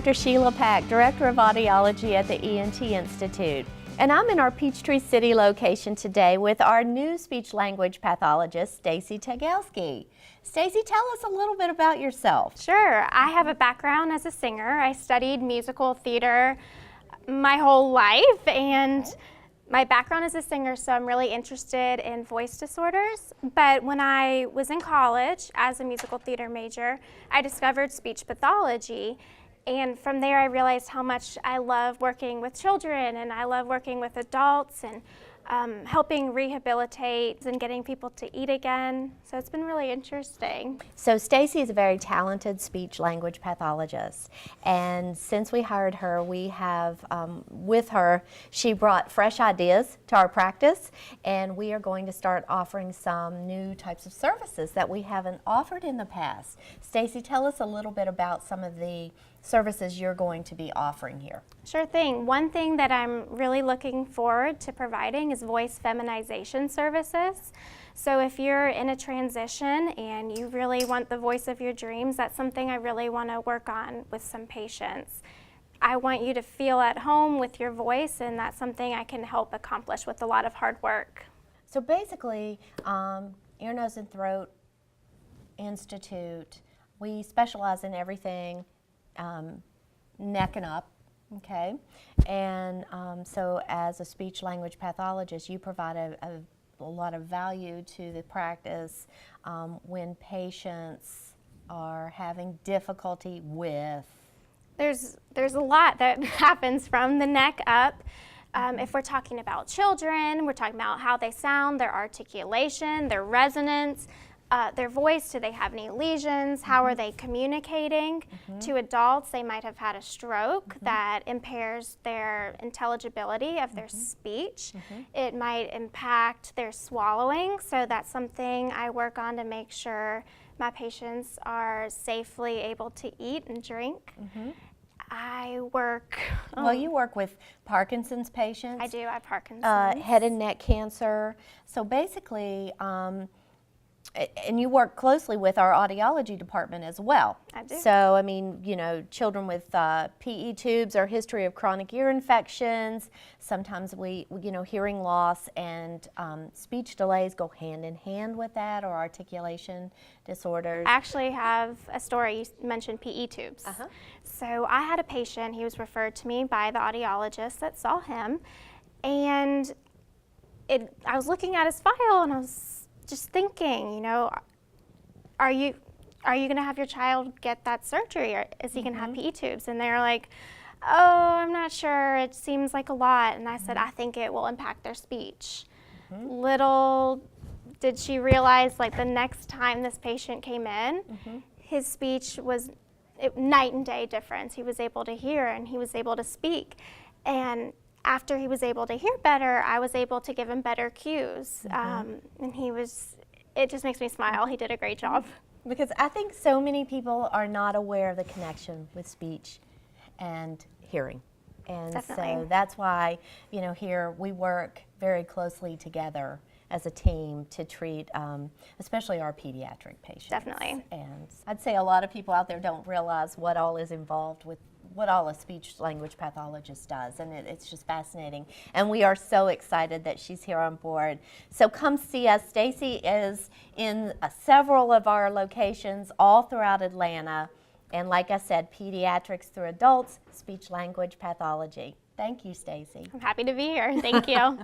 Dr. Sheila Pack, Director of Audiology at the ENT Institute. And I'm in our Peachtree City location today with our new speech-language pathologist, Stacey Tygielski. Stacey, tell us a little bit about yourself. Sure. I have a background as a singer. I studied musical theater my whole life, and my background as a singer, so I'm really interested in voice disorders. But when I was in college as a musical theater major, I discovered speech pathology. And from there, I realized how much I love working with children, and I love working with adults, and helping rehabilitate and getting people to eat again. So it's been really interesting. So Stacey is a very talented speech-language pathologist. And since we hired her, we have, with her, she brought fresh ideas to our practice, and we are going to start offering some new types of services that we haven't offered in the past. Stacey, tell us a little bit about some of the services you're going to be offering here. Sure thing. One thing that I'm really looking forward to providing is voice feminization services. So if you're in a transition and you really want the voice of your dreams, that's something I really want to work on with some patients. I want you to feel at home with your voice, and that's something I can help accomplish with a lot of hard work. So basically, Ear, Nose, and Throat Institute, we specialize in everything neck and up, okay? And so as a speech-language pathologist, you provide a lot of value to the practice when patients are having difficulty with. There's a lot that happens from the neck up. If we're talking about children, we're talking about how they sound, their articulation, their resonance, their voice. Do they have any lesions? How are they communicating? To adults, they might have had a stroke that impairs their intelligibility of their speech. It might impact their swallowing, so that's something I work on to make sure my patients are safely able to eat and drink. I work... Well, you work with Parkinson's patients. I do. I have Parkinson's. Head and neck cancer. So basically, and you work closely with our audiology department as well. I do. So, I mean, you know, children with PE tubes or history of chronic ear infections, sometimes hearing loss and speech delays go hand in hand with that, or articulation disorders. I actually have a story. You mentioned PE tubes. So I had a patient, he was referred to me by the audiologist that saw him, and I was looking at his file and I was just thinking, you know, are you going to have your child get that surgery, or is he going to have PE tubes? And they're like, oh, I'm not sure. It seems like a lot. And I said, I think it will impact their speech. Little did she realize, like, the next time this patient came in, his speech was night and day difference. He was able to hear and he was able to speak. And after he was able to hear better, I was able to give him better cues. And it just makes me smile. He did a great job. Because I think so many people are not aware of the connection with speech and hearing. And Definitely. So that's why, you know, here we work very closely together as a team to treat especially our pediatric patients. Definitely. And I'd say a lot of people out there don't realize what all is involved with what all a speech-language pathologist does, and it's just fascinating. And we are so excited that she's here on board. So come see us. Stacey is in several of our locations all throughout Atlanta, and like I said, pediatrics through adults, speech-language pathology. Thank you, Stacey. I'm happy to be here. Thank you.